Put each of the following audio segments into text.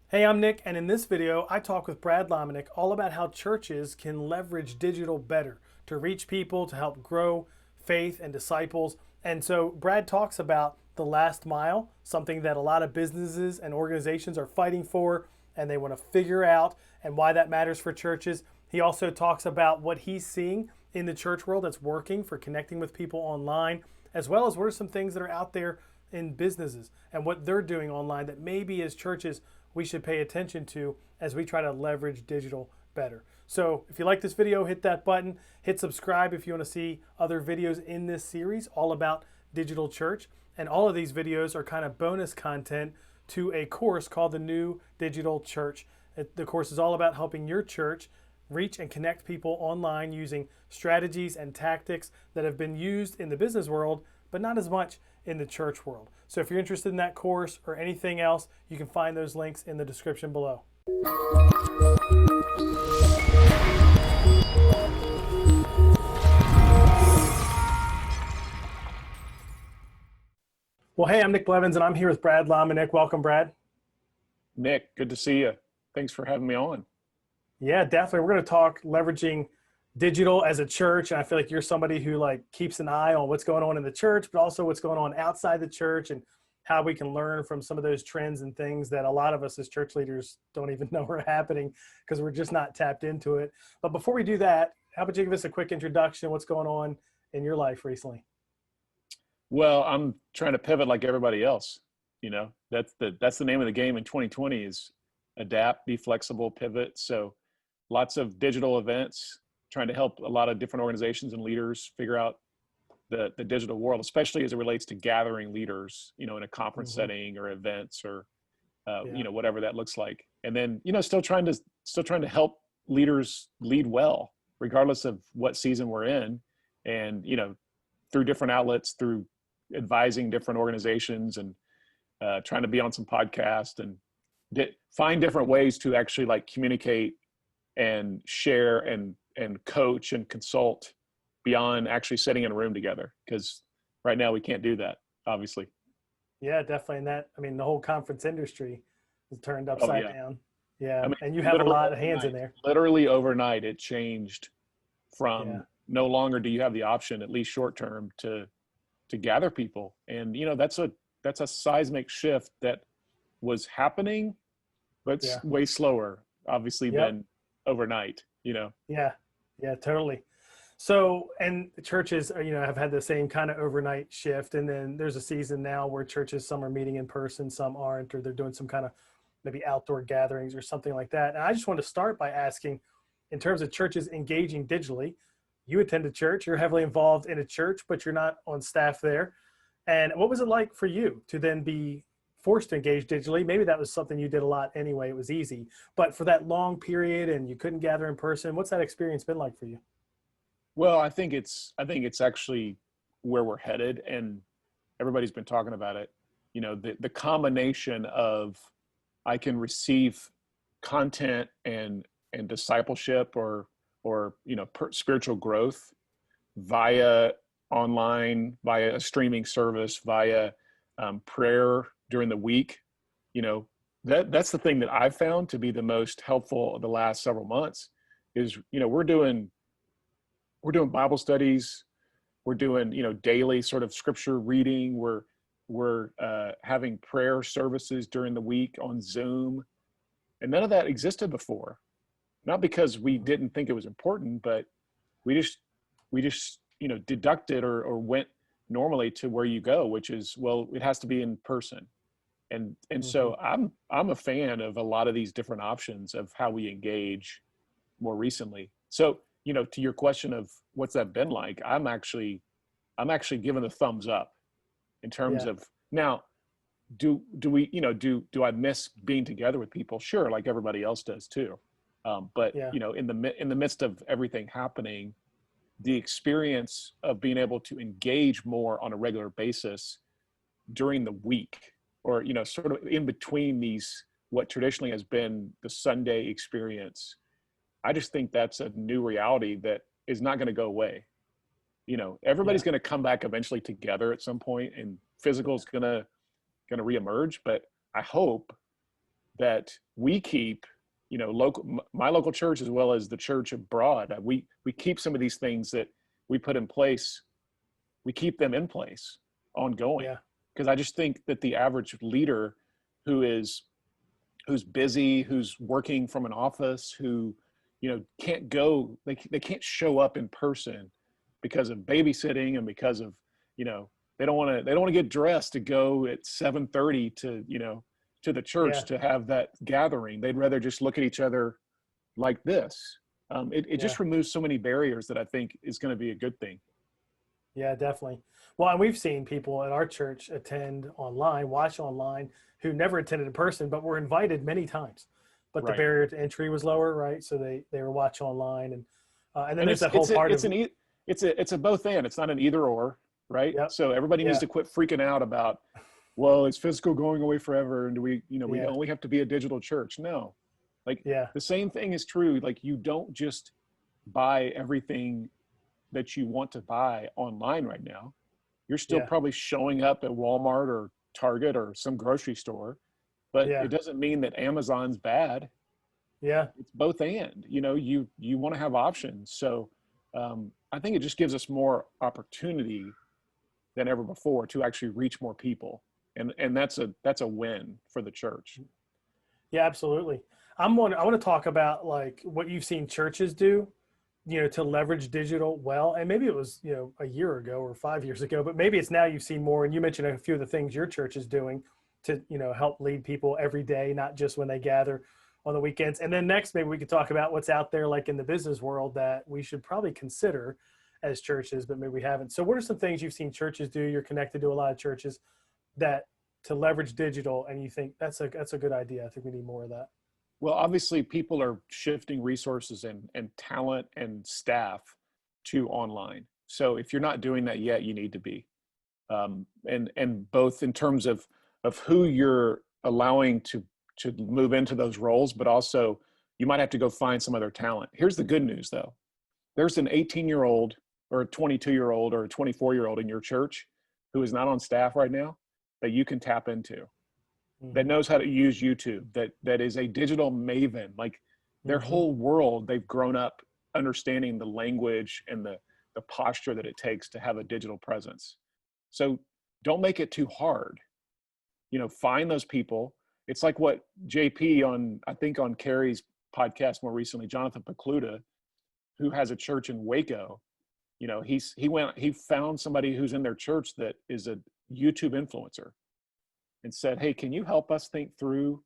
Hey, I'm Nick, and in this video, I talk with Brad Lomenick all about how churches can leverage digital better to reach people, to help grow faith and disciples. And so, Brad talks about the last mile, something that a lot of businesses and organizations are fighting for, and they want to figure out and why that matters for churches. He also talks about what he's seeing in the church world that's working for connecting with people online, as well as what are some things that are out there in businesses and what they're doing online that maybe as churches we should pay attention to as we try to leverage digital better. So if you like this video, hit that button, hit subscribe if you want to see other videos in this series all about digital church. And all of these videos are kind of bonus content to a course called the New Digital Church. The course is all about helping your church reach and connect people online using strategies and tactics that have been used in the business world, but not as much in the church world. So if you're interested in that course or anything else, you can find those links in the description below. Well, hey, I'm Nick Blevins, and I'm here with Brad Lomenick. Welcome, Brad. Nick, good to see you. Thanks for having me on. Yeah, definitely. We're going to talk leveraging digital as a church, and I feel like you're somebody who keeps an eye on what's going on in the church, but also what's going on outside the church, and how we can learn from some of those trends and things that a lot of us as church leaders don't even know are happening because we're just not tapped into it. But before we do that, how about you give us a quick introduction? What's going on in your life recently? Well, I'm trying to pivot like everybody else. That's the name of the game in 2020 is adapt, be flexible, pivot. So lots of digital events, trying to help a lot of different organizations and leaders figure out the digital world, especially as it relates to gathering leaders, in a conference Mm-hmm. setting or events or Yeah. whatever that looks like. And then, still trying to help leaders lead well, regardless of what season we're in. And, through different outlets, through advising different organizations and trying to be on some podcast and find different ways to actually communicate and share and coach and consult beyond actually sitting in a room together. Because right now we can't do that, obviously. Yeah, definitely. And that, I mean, the whole conference industry is turned Oh upside yeah. down. I Yeah. mean, And you have a literally lot of hands in overnight, there. literally overnight, it changed Yeah. from no longer do you have the option, at least short term, to gather people. And that's a seismic shift that was happening, but it's Yeah. way slower, obviously, Yep. than overnight. Yeah. Yeah, totally. So, and churches, have had the same kind of overnight shift. And then there's a season now where churches, some are meeting in person, some aren't, or they're doing some kind of maybe outdoor gatherings or something like that. And I just want to start by asking, in terms of churches engaging digitally, you attend a church, you're heavily involved in a church, but you're not on staff there. And what was it like for you to then be forced to engage digitally? Maybe that was something you did a lot anyway, it was easy. But for that long period and you couldn't gather in person, what's that experience been like for you? Well, I think it's actually where we're headed, and everybody's been talking about it. The combination of I can receive content and discipleship or spiritual growth via online, via a streaming service, via prayer during the week. You know that's the thing that I've found to be the most helpful the last several months is we're doing Bible studies, we're doing daily sort of scripture reading, we're having prayer services during the week on Zoom, and none of that existed before. Not because we Mhm. didn't think it was important, but we just deducted or went normally to where you go, which is, well, it has to be in person. And Mhm. so I'm a fan of a lot of these different options of how we engage more recently. So, to your question of what's that been like, I'm actually giving a thumbs up in terms Yeah. of now, do we, do I miss being together with people? Sure, like everybody else does too. But Yeah. in the midst of everything happening, the experience of being able to engage more on a regular basis during the week, or sort of in between these, what traditionally has been the Sunday experience, I just think that's a new reality that is not going to go away. Everybody's Yeah. going to come back eventually together at some point, and physical is going to reemerge. But I hope that we keep, my local church as well as the church abroad. We keep some of these things that we put in place. We keep them in place ongoing, Yeah. because I just think that the average leader who is who's busy, who's working from an office, who can't go, they can't show up in person because of babysitting and because of they don't want to get dressed to go at 7:30 to the church Yeah. to have that gathering. They'd rather just look at each other like this. It Yeah. just removes so many barriers that I think is going to be a good thing. Yeah, definitely. Well, and we've seen people at our church attend online, watch online, who never attended in person, but were invited many times. But the Right. barrier to entry was lower, right? So they were watch online, and then And there's that whole part of it's a both and. It's not an either or, right? yep, So everybody needs yeah, to quit freaking out about, well, is physical going away forever, and do we yeah, only have to be a digital church? No, like yeah, the same thing is true. Like you don't just buy everything that you want to buy online right now. You're still yeah, probably showing up at Walmart or Target or some grocery store, but yeah, it doesn't mean that Amazon's bad. yeah, It's both and. You want to have options. So I think it just gives us more opportunity than ever before to actually reach more people, and that's a win for the church. yeah, absolutely. I want to talk about like what you've seen churches do, to leverage digital well. And maybe it was, a year ago or 5 years ago, but maybe it's now you've seen more. And you mentioned a few of the things your church is doing to, help lead people every day, not just when they gather on the weekends. And then next, maybe we could talk about what's out there, like in the business world, that we should probably consider as churches, but maybe we haven't. So what are some things you've seen churches do? You're connected to a lot of churches that to leverage digital, and you think that's a good idea. I think we need more of that. Well, obviously, people are shifting resources and talent and staff to online. So if you're not doing that yet, you need to be. And both in terms of who you're allowing to move into those roles, but also you might have to go find some other talent. Here's the good news, though. There's an 18-year-old or a 22-year-old or a 24-year-old in your church who is not on staff right now that you can tap into, that Hmm. knows how to use YouTube, that is a digital maven. Like their Hmm. whole world, they've grown up understanding the language and the posture that it takes to have a digital presence. So don't make it too hard. Find those people. It's like what JP I think on Carrie's podcast more recently, Jonathan Pokluda, who has a church in Waco. He found somebody who's in their church that is a YouTube influencer and said, hey, can you help us think through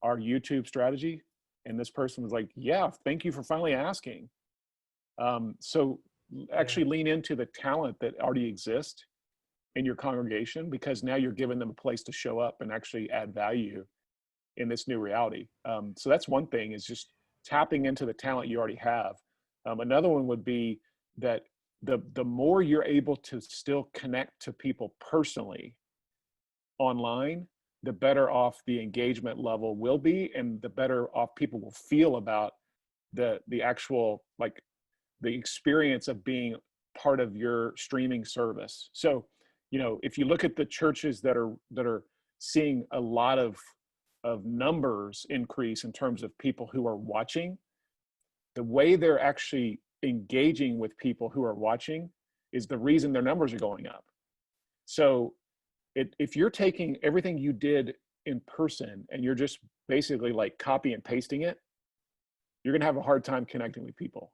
our YouTube strategy? And this person was like, yeah, thank you for finally asking. So Yeah. actually lean into the talent that already exists in your congregation, because now you're giving them a place to show up and actually add value in this new reality. So that's one thing, is just tapping into the talent you already have. Another one would be that the more you're able to still connect to people personally online, the better off the engagement level will be, and the better off people will feel about the actual, like, the experience of being part of your streaming service. So, if you look at the churches that are seeing a lot of numbers increase in terms of people who are watching, the way they're actually engaging with people who are watching is the reason their numbers are going up. So if you're taking everything you did in person and you're just basically like copy and pasting it, you're going to have a hard time connecting with people.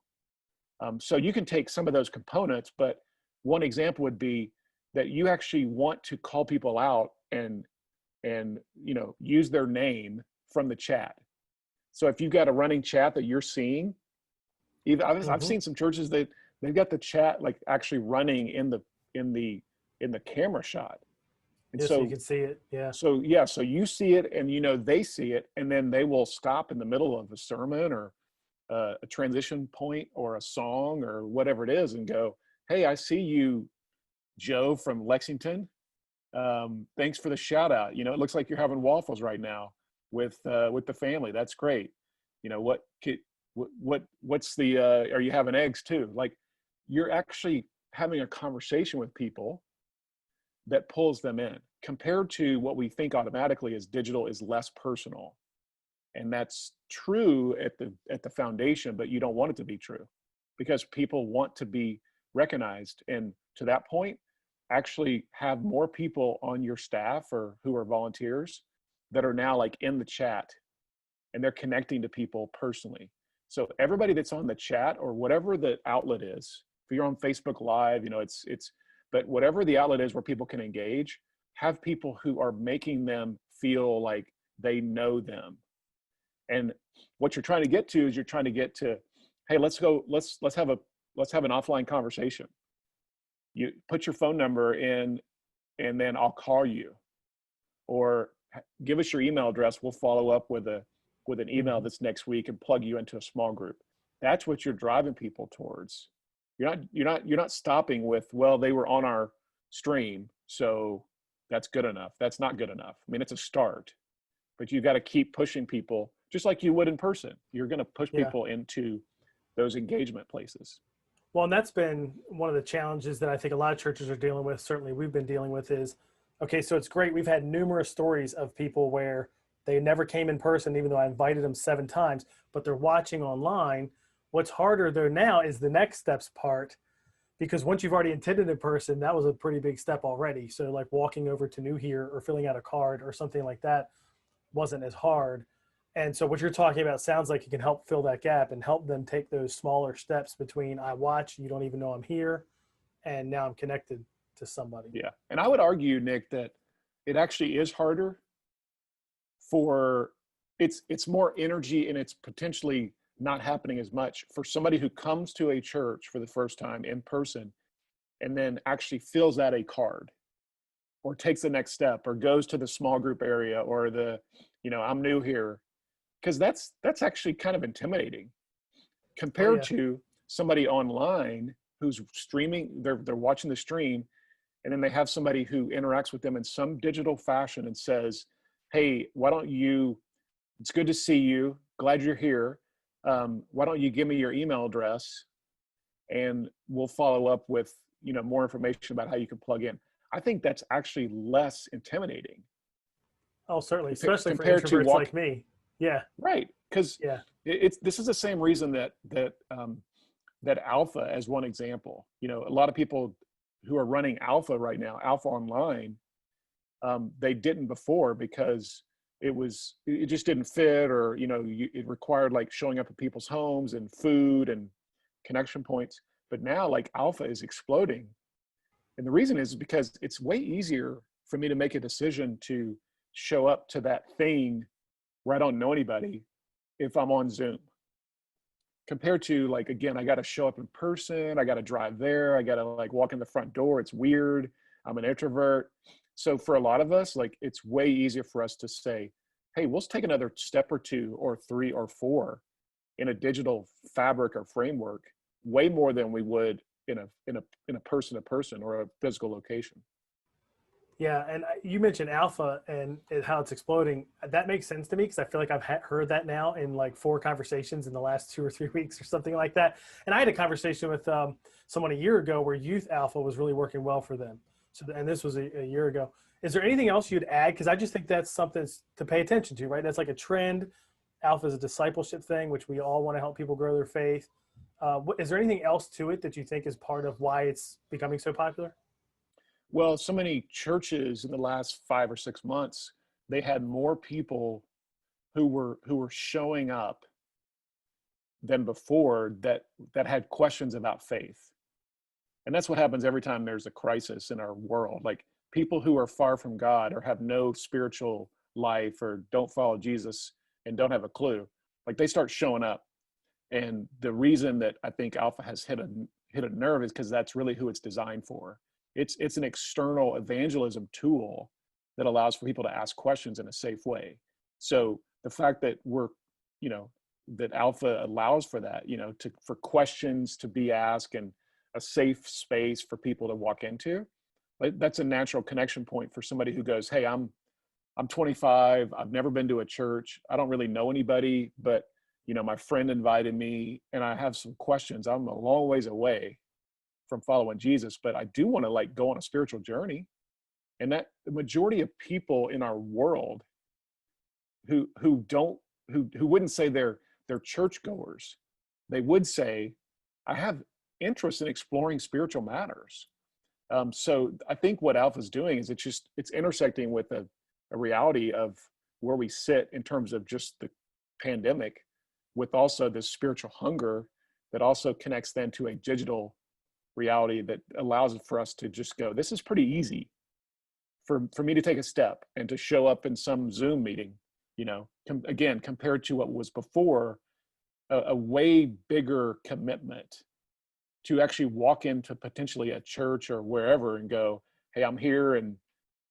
So you can take some of those components, but one example would be that you actually want to call people out and use their name from the chat. So if you've got a running chat that you're seeing, even I've Hmm. seen some churches that they've got the chat like actually running in the camera shot. And Yeah. So you so can see it. Yeah. so yeah, so you see it, and they see it, and then they will stop in the middle of a sermon or a transition point or a song or whatever it is and go, hey, I see you, Joe from Lexington. Thanks for the shout out. It looks like you're having waffles right now with the family. That's great. What's the are you having eggs too? Like, you're actually having a conversation with people that pulls them in, compared to what we think automatically as digital is less personal. And that's true at the foundation, but you don't want it to be true because people want to be recognized. And to that point, actually have more people on your staff or who are volunteers that are now like in the chat and they're connecting to people personally. So everybody that's on the chat or whatever the outlet is, if you're on Facebook Live, you know, but whatever the outlet is where people can engage, have people who are making them feel like they know them. And what you're trying to get to is you're trying to get to, hey, let's have an offline conversation. You put your phone number in and then I'll call you, or give us your email address. We'll follow up with an email this next week and plug you into a small group. That's what you're driving people towards. You're not stopping with, well, they were on our stream, so that's good enough. That's not good enough. I mean, it's a start, but you got to keep pushing people just like you would in person. You're going to push Yeah. people into those engagement places. Well, and that's been one of the challenges that I think a lot of churches are dealing with. Certainly we've been dealing with is, okay, so it's great. We've had numerous stories of people where they never came in person, even though I invited them 7 times, but they're watching online. What's harder though now is the next steps part, because once you've already attended in person, that was a pretty big step already. So like walking over to New Here or filling out a card or something like that wasn't as hard. And so what you're talking about sounds like it can help fill that gap and help them take those smaller steps between I watch, you don't even know I'm here, and now I'm connected to somebody. Yeah. And I would argue, Nick, that it actually is harder for it's more energy and it's potentially not happening as much for somebody who comes to a church for the first time in person and then actually fills out a card or takes the next step or goes to the small group area or I'm new here, because that's actually kind of intimidating Oh compared yeah. to somebody online who's streaming. They're watching the stream, and then they have somebody who interacts with them in some digital fashion and says, hey, why don't you, it's good to see you, glad you're here, why don't you give me your email address and we'll follow up with more information about how you can plug in. I think that's actually less intimidating. Oh, certainly, especially for Compared to introverts like me. Yeah. right, because Yeah. this is the same reason that Alpha, as one example, a lot of people who are running Alpha right now, Alpha Online, they didn't before because it just didn't fit, or it required like showing up at people's homes and food and connection points. But now like Alpha is exploding, and the reason is because it's way easier for me to make a decision to show up to that thing where I don't know anybody if I'm on Zoom, compared to like, again, I got to show up in person, I got to drive there, I got to like walk in the front door, it's weird, I'm an introvert. So for a lot of us, like, it's way easier for us to say, hey, we'll take another step or 2 or 3 or 4 in a digital fabric or framework, way more than we would in a person to person or a physical location. Yeah, and you mentioned Alpha and how it's exploding. That makes sense to me because I feel like I've heard that now in like 4 conversations in the last 2 or 3 weeks or something like that. And I had a conversation with someone a year ago where Youth Alpha was really working well for them. So, and this was a year ago. Is there anything else you'd add? Because I just think that's something to pay attention to, right? That's like a trend. Alpha is a discipleship thing, which we all want to help people grow their faith. Is there anything else to it that you think is part of why it's becoming so popular? Well, so many churches in the last 5 or 6 months, they had more people who were showing up than before that had questions about faith. And that's what happens every time there's a crisis in our world. Like, people who are far from God or have no spiritual life or don't follow Jesus and don't have a clue, like, they start showing up. And the reason that I think Alpha has hit a nerve is because that's really who it's designed for. It's an external evangelism tool that allows for people to ask questions in a safe way. So the fact that that Alpha allows for that, for questions to be asked and a safe space for people to walk into, like, that's a natural connection point for somebody who goes, hey, I'm 25, I've never been to a church, I don't really know anybody, but my friend invited me and I have some questions. I'm a long ways away from following Jesus, but I do want to like go on a spiritual journey. And that the majority of people in our world who don't who wouldn't say they're churchgoers. They would say, I have interest in exploring spiritual matters. So I think what Alpha's doing is it's intersecting with a reality of where we sit in terms of just the pandemic, with also this spiritual hunger that also connects then to a digital reality that allows for us to just go, this is pretty easy for me to take a step and to show up in some Zoom meeting, again, compared to what was before, a way bigger commitment to actually walk into potentially a church or wherever and go, hey, I'm here and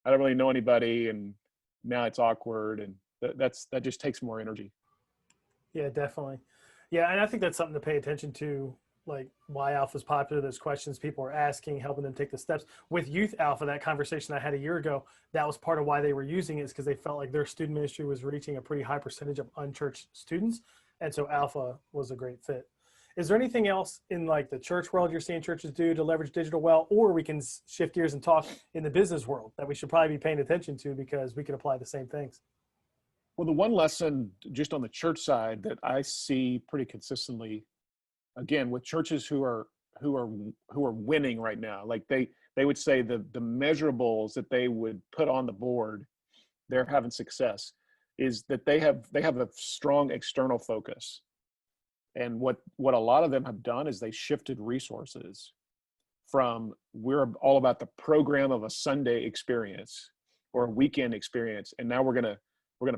I don't really know anybody, and now it's awkward, and that just takes more energy. Yeah, definitely. Yeah, and I think that's something to pay attention to, like why Alpha's popular, those questions people are asking, helping them take the steps. With Youth Alpha, that conversation I had a year ago, that was part of why they were using it, is because they felt like their student ministry was reaching a pretty high percentage of unchurched students. And so Alpha was a great fit. Is there anything else in like the church world you're seeing churches do to leverage digital well, or we can shift gears and talk in the business world that we should probably be paying attention to because we can apply the same things? Well, the one lesson just on the church side that I see pretty consistently, again, with churches who are winning right now, like they would say the measurables that they would put on the board, they're having success, is that they have a strong external focus. And what a lot of them have done is they shifted resources from, we're all about the program of a Sunday experience or a weekend experience, and now we're gonna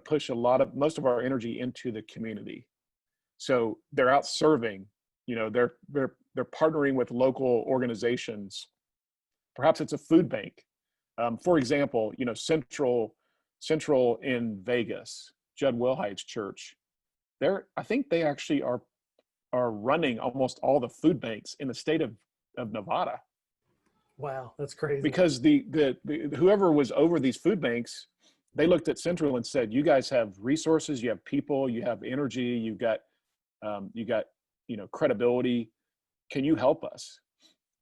push most of our energy into the community. So they're out serving, they're partnering with local organizations. Perhaps it's a food bank. For example, Central in Vegas, Judd Wilhite's church. I think they actually are running almost all the food banks in the state of Nevada, Wow, that's crazy. because the whoever was over these food banks, they looked at Central and said, you guys have resources, you have people, you have energy, you got credibility. Can you help us?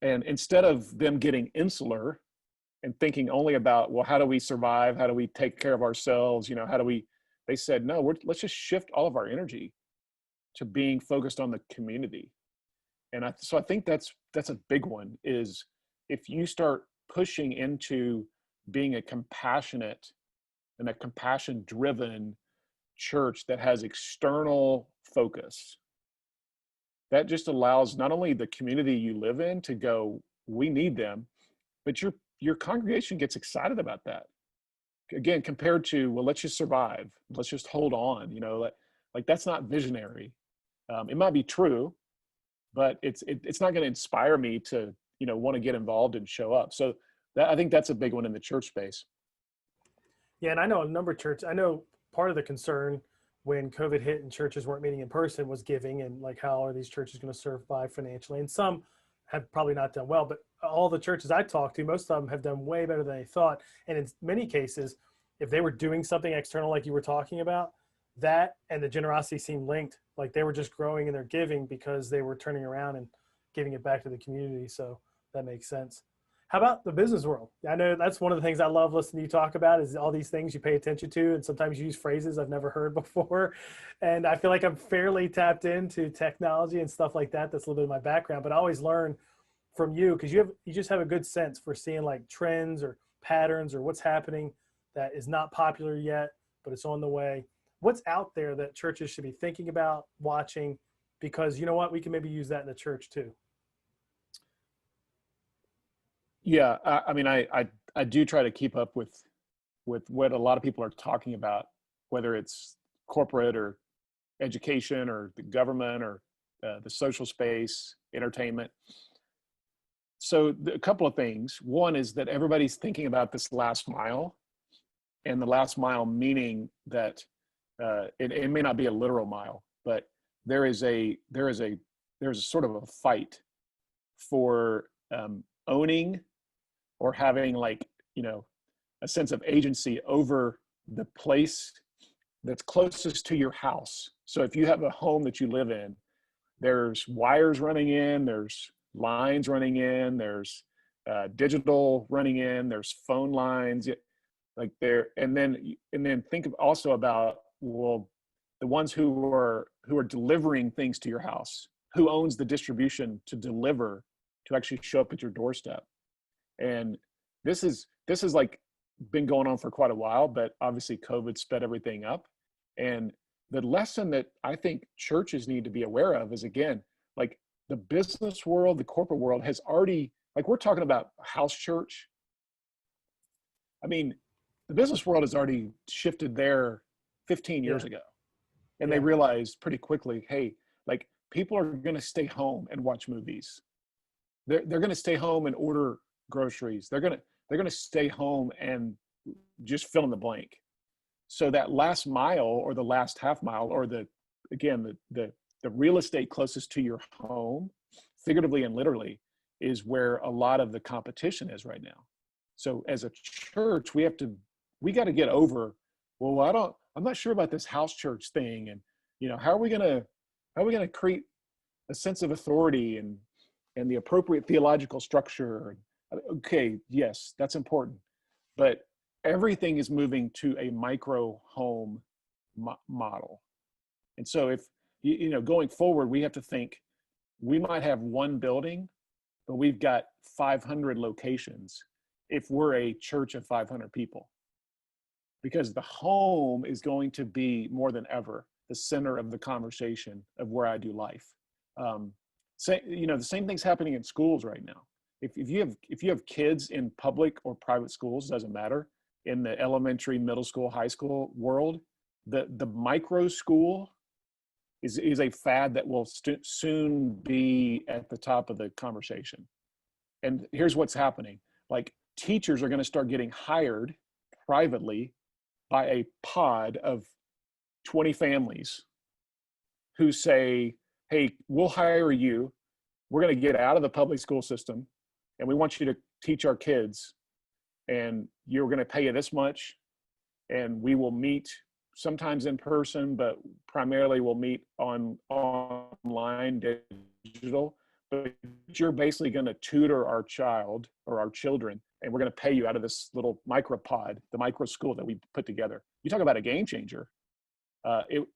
And instead of them getting insular and thinking only about, well, how do we survive? How do we take care of ourselves? They said, no, let's just shift all of our energy to being focused on the community. And so I think that's a big one, is if you start pushing into being a compassionate and a compassion driven church that has external focus, that just allows not only the community you live in to go, we need them, but your congregation gets excited about that. Again, compared to, well, let's just survive, let's just hold on, like that's not visionary. It might be true, but it's not going to inspire me to want to get involved and show up. So I think that's a big one in the church space. Yeah, and I know a number of churches. I know part of the concern when COVID hit and churches weren't meeting in person was giving, and like how are these churches going to survive financially? And some have probably not done well, but all the churches I talked to, most of them have done way better than they thought. And in many cases, if they were doing something external like you were talking about, that and the generosity seemed linked. Like they were just growing in their giving because they were turning around and giving it back to the community. So that makes sense. How about the business world? I know that's one of the things I love listening to you talk about, is all these things you pay attention to, and sometimes you use phrases I've never heard before. And I feel like I'm fairly tapped into technology and stuff like that. That's a little bit of my background, but I always learn from you because you just have a good sense for seeing like trends or patterns or what's happening that is not popular yet, but it's on the way. What's out there that churches should be thinking about, watching, because you know what, we can maybe use that in the church too. Yeah, I mean, I do try to keep up with what a lot of people are talking about, whether it's corporate or education or the government or the social space, entertainment. So a couple of things. One is that everybody's thinking about this last mile, and the last mile meaning that it may not be a literal mile, but there is a sort of a fight for owning or having a sense of agency over the place that's closest to your house. So if you have a home that you live in, there's wires running in, there's lines running in, there's digital running in, there's phone lines like there, and then think also about, well, the ones who are delivering things to your house, who owns the distribution to deliver, to actually show up at your doorstep. And this is like been going on for quite a while, but obviously COVID sped everything up. And the lesson that I think churches need to be aware of is, again, like the business world, the corporate world has already, like we're talking about house church. I mean, the business world has already shifted there 15 years Yeah. ago. And they Yeah. realized pretty quickly, hey, like people are going to stay home and watch movies. They're going to stay home and order groceries. They're going to stay home and just fill in the blank. So that last mile or the last half mile, or the real estate closest to your home, figuratively and literally, is where a lot of the competition is right now. So as a church, we got to get over, well, I'm not sure about this house church thing. And, how are we going to create a sense of authority and the appropriate theological structure? Okay, yes, that's important. But everything is moving to a micro home model. And so if, going forward, we have to think we might have one building, but we've got 500 locations if we're a church of 500 people. Because the home is going to be more than ever the center of the conversation of where I do life. The same thing's happening in schools right now. If you have kids in public or private schools, doesn't matter, in the elementary, middle school, high school world, the micro school is a fad that will soon be at the top of the conversation. And here's what's happening. Like, teachers are going to start getting hired privately by a pod of 20 families who say, hey, we'll hire you. We're going to get out of the public school system, and we want you to teach our kids, and you're going to pay you this much, and we will meet sometimes in person, but primarily we'll meet online, digital. But you're basically going to tutor our child or our children, and we're going to pay you out of this little micropod, the micro school that we put together. You talk about a game changer.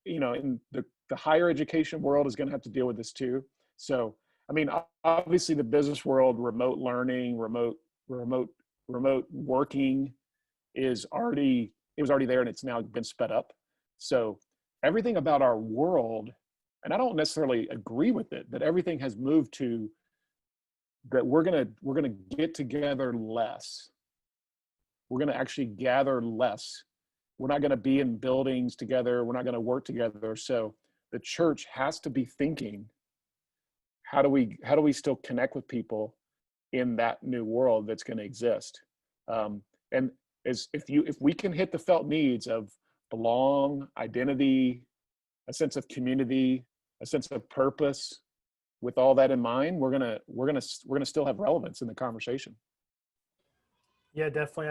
In the higher education world is going to have to deal with this too. So, I mean, obviously the business world, remote learning, remote working it was already there, and it's now been sped up. So everything about our world, and I don't necessarily agree with it, but everything has moved to that we're gonna get together less. We're gonna actually gather less. We're not gonna be in buildings together. We're not gonna work together. So the church has to be thinking, how do we still connect with people in that new world that's going to exist? And if we can hit the felt needs of belong, identity, a sense of community, a sense of purpose, with all that in mind, we're gonna still have relevance in the conversation. Yeah, definitely.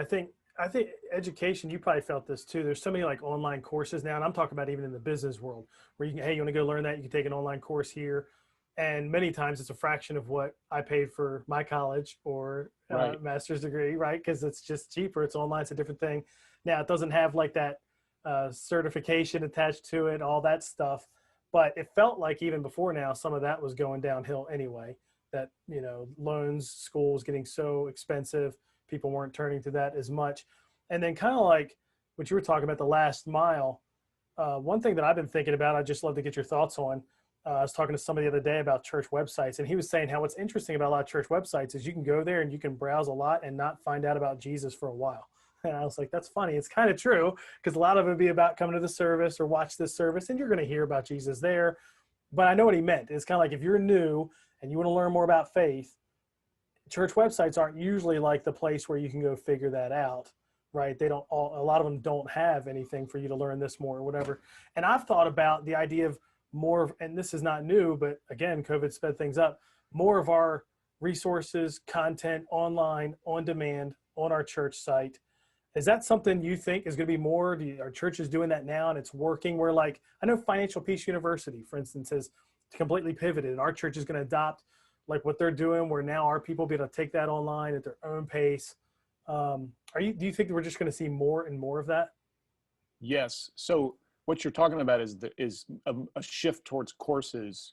I think education, you probably felt this too. There's so many like online courses now, and I'm talking about even in the business world, where hey, you want to go learn that, you can take an online course here. And many times it's a fraction of what I paid for my college or Right. master's degree, right? Because it's just cheaper. It's online. It's a different thing. Now, it doesn't have like that certification attached to it, all that stuff. But it felt like even before now, some of that was going downhill anyway. That, loans, schools getting so expensive, people weren't turning to that as much. And then kind of like what you were talking about, the last mile. One thing that I've been thinking about, I'd just love to get your thoughts on. I was talking to somebody the other day about church websites, and he was saying how what's interesting about a lot of church websites is you can go there and you can browse a lot and not find out about Jesus for a while. And I was like, that's funny. It's kind of true, because a lot of it would be about coming to the service or watch this service, and you're going to hear about Jesus there. But I know what he meant. It's kind of like if you're new and you want to learn more about faith, church websites aren't usually like the place where you can go figure that out, right? A lot of them don't have anything for you to learn this more or whatever. And I've thought about the idea of more, and this is not new, but again, COVID sped things up, more of our resources, content online, on demand, on our church site. Is that something you think is going to be more? Are churches doing that now and it's working? Where, like, I know Financial Peace University, for instance, has completely pivoted, and our church is going to adopt like what they're doing, where now our people be able to take that online at their own pace. Do you think that we're just going to see more and more of that? Yes. So what you're talking about is a shift towards courses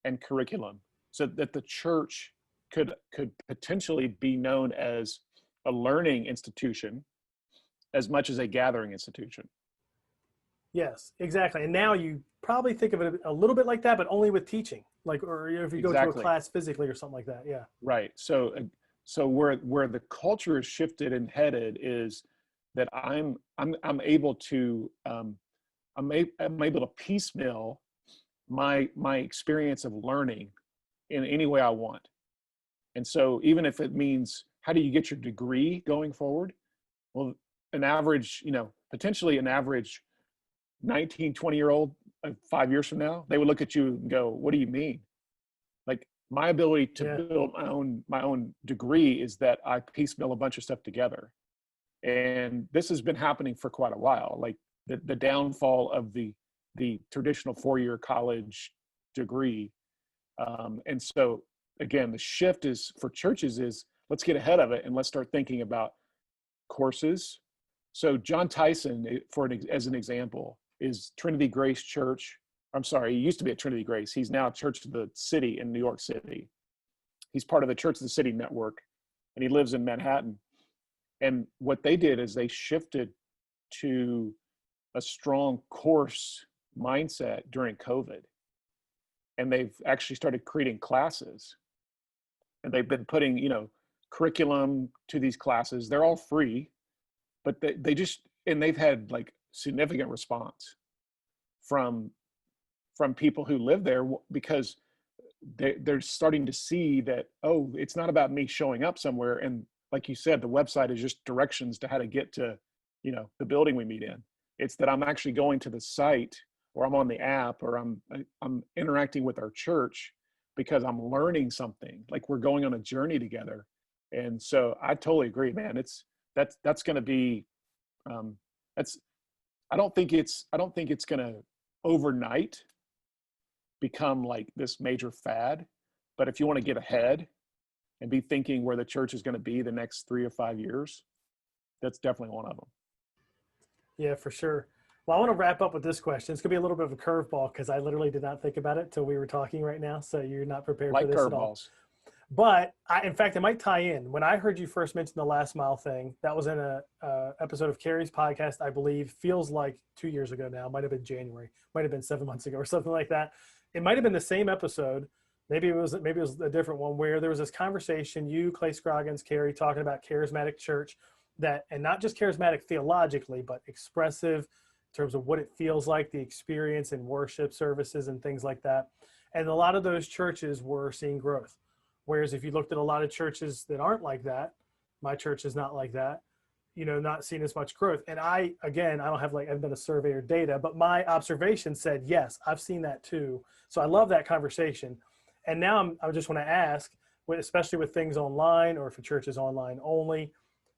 and curriculum, so that the church could potentially be known as a learning institution as much as a gathering institution. Yes, exactly. And now you probably think of it a little bit like that, but only with teaching, like, or if you go to a Exactly. class physically or something like that. Yeah. Right. So where the culture is shifted and headed is that I'm able to I'm able to piecemeal my experience of learning in any way I want. And so even if it means, how do you get your degree going forward? Well, an average, potentially an average 19, 20-year-old 5 years from now, they would look at you and go, what do you mean? Like, my ability to Yeah. build my own degree is that I piecemeal a bunch of stuff together. And this has been happening for quite a while. Like, the downfall of the traditional 4-year college degree. And so again, the shift is for churches is, let's get ahead of it and let's start thinking about courses. So John Tyson, as an example, is Trinity Grace Church. I'm sorry, he used to be at Trinity Grace. He's now Church of the City in New York City. He's part of the Church of the City network, and he lives in Manhattan. And what they did is they shifted to a strong course mindset during COVID. And they've actually started creating classes. And they've been putting, curriculum to these classes. They're all free, but and they've had like significant response from people who live there, because they're starting to see that, oh, it's not about me showing up somewhere. And like you said, the website is just directions to how to get to, the building we meet in. It's that I'm actually going to the site, or I'm on the app, or I'm interacting with our church because I'm learning something. Like, we're going on a journey together. And so I totally agree, man. That's going to be, that's, I don't think it's going to overnight become like this major fad. But if you want to get ahead and be thinking where the church is going to be the next 3 or 5 years, that's definitely one of them. Yeah, for sure. Well, I want to wrap up with this question. It's going to be a little bit of a curveball because I literally did not think about it till we were talking right now. So you're not prepared for Like this at all. curveballs. But in fact, it might tie in. When I heard you first mention the last mile thing, that was in a episode of Carrie's podcast, I believe. Feels like 2 years ago now. Might have been January. Might have been 7 months ago or something like that. It might have been the same episode. Maybe it was a different one, where there was this conversation, you, Clay Scroggins, Carrie, talking about charismatic church, and not just charismatic theologically, but expressive in terms of what it feels like, the experience in worship services and things like that. And a lot of those churches were seeing growth. Whereas if you looked at a lot of churches that aren't like that, my church is not like that, not seeing as much growth. And I don't have I haven't done a survey or data, but my observation said, yes, I've seen that too. So I love that conversation. And now I just want to ask, especially with things online, or if a church is online only,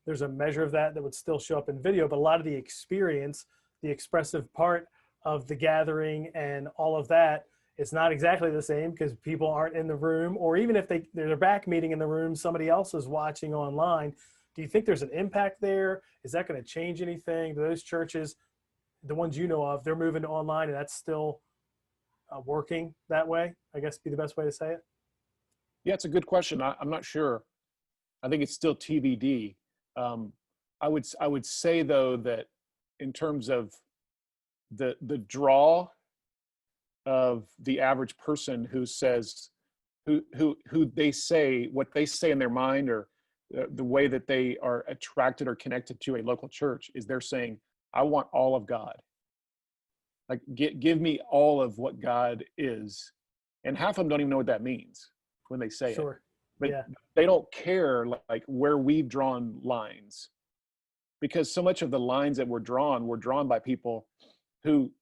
there's a measure of that would still show up in video, but a lot of the experience, the expressive part of the gathering and all of that, it's not exactly the same because people aren't in the room, or even if they're back meeting in the room, somebody else is watching online. Do you think there's an impact there? Is that going to change anything? Do those churches, the ones you know of, they're moving to online, and that's still working that way? I guess be the best way to say it. Yeah, it's a good question. I'm not sure. I think it's still TBD. Um, I would say though that in terms of the draw of the average person who says, who they say, what they say in their mind, or the way that they are attracted or connected to a local church, is they're saying, I want all of God. Like, give me all of what God is. And half of them don't even know what that means when they say it. Sure. But Yeah. they don't care like where we've drawn lines, because so much of the lines that were drawn by people who,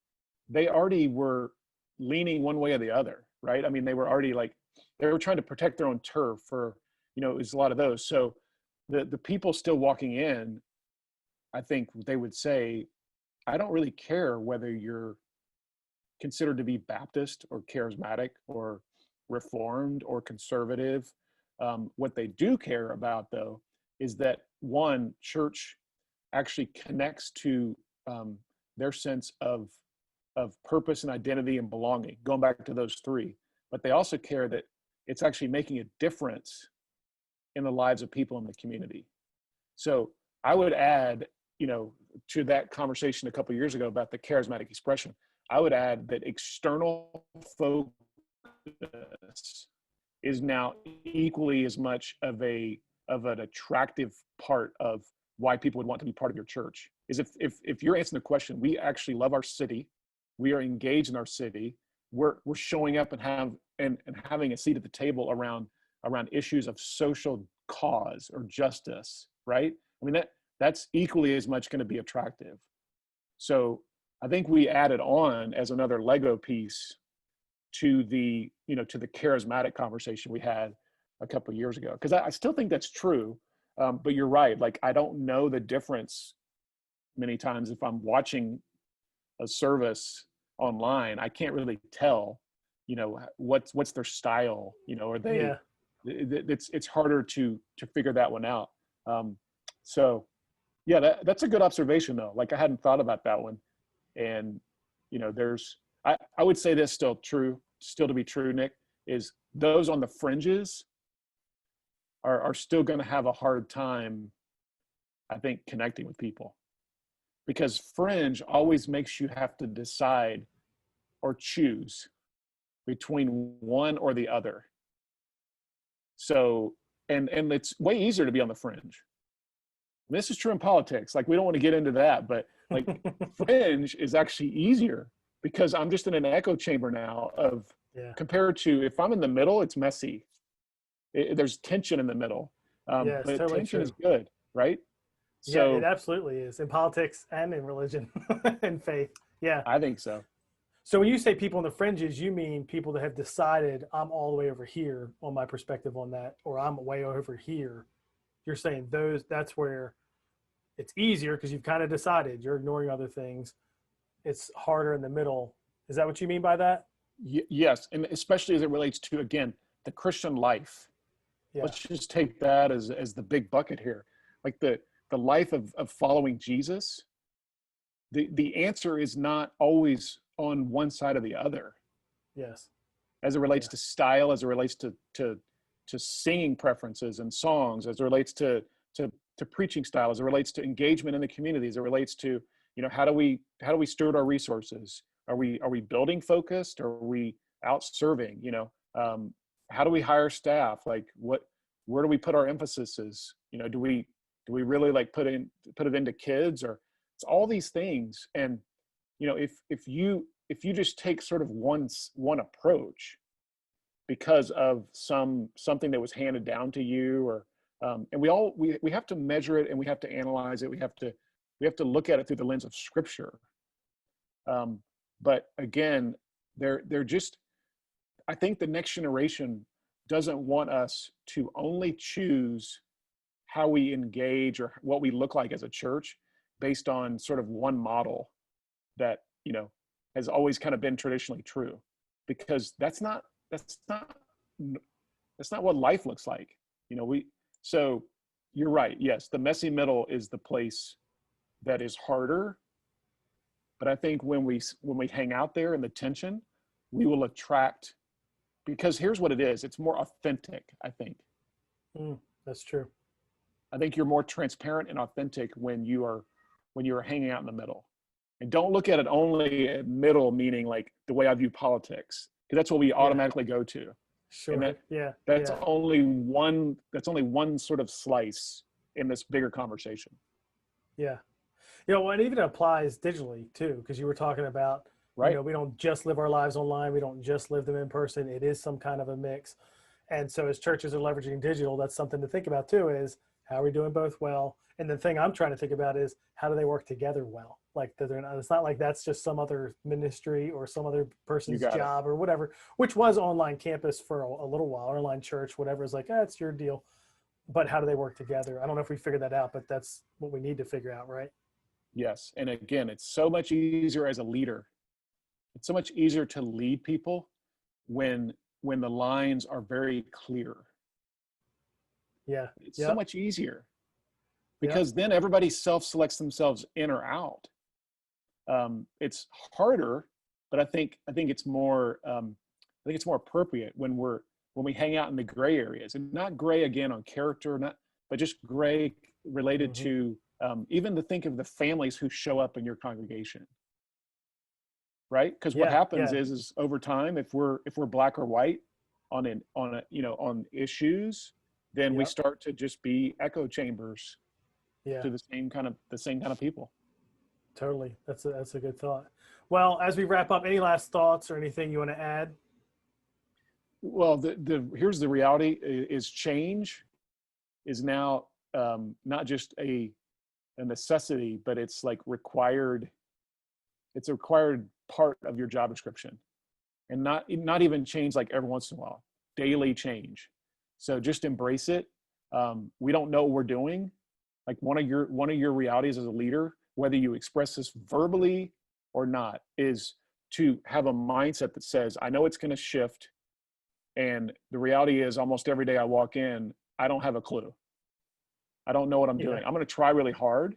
they already were leaning one way or the other, right? I mean, they were already they were trying to protect their own turf, or, it was a lot of those. So the people still walking in, I think they would say, I don't really care whether you're considered to be Baptist or charismatic or reformed or conservative. What they do care about, though, is that one, church actually connects to their sense of purpose and identity and belonging, going back to those three. But they also care that it's actually making a difference in the lives of people in the community. So I would add, to that conversation a couple of years ago about the charismatic expression, I would add that external focus is now equally as much of an attractive part of why people would want to be part of your church. Is if you're answering the question, we actually love our city, we are engaged in our city, we're showing up and having a seat at the table around issues of social cause or justice, right? I mean, that's equally as much going to be attractive. So I think we added on as another Lego piece to the charismatic conversation we had a couple of years ago, because I still think that's true. But you're right. Like, I don't know the difference many times if I'm watching a service online. I can't really tell, what's their style. Are they? Yeah. It's harder to figure that one out. So yeah, that's a good observation though. Like, I hadn't thought about that one. And I would say this still to be true, Nick, is those on the fringes are still going to have a hard time, I think, connecting with people, because fringe always makes you have to decide or choose between one or the other. So, and it's way easier to be on the fringe. And this is true in politics. Like, we don't want to get into that, but like fringe is actually easier because I'm just in an echo chamber now of, compared to if I'm in the middle, it's messy. There's tension in the middle. Yeah, it's But totally tension true. is good, right? Yeah, it So absolutely is in politics and in religion and faith. Yeah. I think so. So when you say people on the fringes, you mean people that have decided I'm all the way over here on my perspective on that, or I'm way over here. You're saying that's where it's easier because you've kind of decided you're ignoring other things. It's harder in the middle. Is that what you mean by that? Yes. And especially as it relates to, again, the Christian life. Yeah. Let's just take that as the big bucket here. Like the life of following Jesus, the answer is not always on one side or the other. Yes. As it relates to style, as it relates to singing preferences and songs, as it relates to preaching style, as it relates to engagement in the community, as it relates to, how do we steward our resources? Are we building focused, or are we out serving? How do we hire staff? Like, where do we put our emphases? Do we really like put it into kids, or it's all these things? And if you just take sort of one approach because of something that was handed down to you, or and we have to measure it, and we have to analyze it. We have to look at it through the lens of Scripture. But again, they're just, I think the next generation doesn't want us to only choose how we engage or what we look like as a church based on sort of one model that has always kind of been traditionally true, because that's not what life looks like. So you're right. Yes, the messy middle is the place that is harder. But I think when we hang out there in the tension, we will attract, because here's what it is. It's more authentic, I think. That's true. I think you're more transparent and authentic when you are hanging out in the middle. And don't look at it only at middle, meaning like the way I view politics, because that's what we automatically go to. Sure. And that's only one sort of slice in this bigger conversation. Yeah. Well, it even applies digitally too, because you were talking about, right. We don't just live our lives online. We don't just live them in person. It is some kind of a mix. And so as churches are leveraging digital, that's something to think about too, is how are we doing both well? And the thing I'm trying to think about is how do they work together well? Like, it's not like that's just some other ministry or some other person's job or whatever, which was online campus for a little while, or online church, whatever. Is like, it's your deal. But how do they work together? I don't know if we figured that out, but that's what we need to figure out, right? Yes. And again, it's so much easier as a leader. It's so much easier to lead people when the lines are very clear. Yeah. It's so much easier, because then everybody self-selects themselves in or out. It's harder, but I think it's more appropriate when we hang out in the gray areas, and not gray again on character, not but just gray related Hmm. to even to think of the families who show up in your congregation, right? Because what Yeah, happens yeah, is over time, if we're black or white on issues, then we yep, start to just be echo chambers yeah. to the same kind of people. Totally. That's a good thought. Well, as we wrap up, any last thoughts or anything you want to add? Well, the here's the reality: is change is now not just a necessity, but it's like required. It's a required part of your job description, and not even change like every once in a while, daily change. So just embrace it. We don't know what we're doing. Like one of your realities as a leader, whether you express this verbally or not, is to have a mindset that says, I know it's going to shift. And the reality is almost every day I walk in, I don't have a clue. I don't know what I'm Yeah, doing. I'm going to try really hard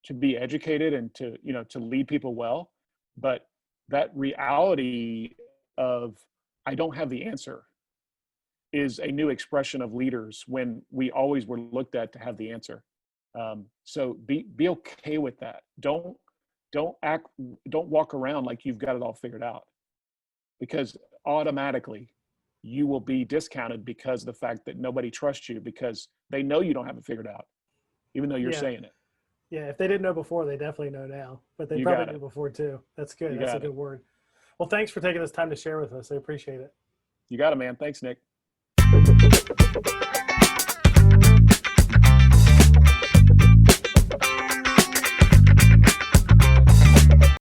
to be educated and to lead people well. But that reality of I don't have the answer is a new expression of leaders when we always were looked at to have the answer. So be okay with that. Don't act don't walk around like you've got it all figured out, because automatically you will be discounted because of the fact that nobody trusts you because they know you don't have it figured out, even though you're yeah, saying it. yeah. If they didn't know before, they definitely know now, but they You probably got knew it. before too. That's good. You That's a got good it. word. Well, thanks for taking this time to share with us. I appreciate it. You got it, man. Thanks, Nick.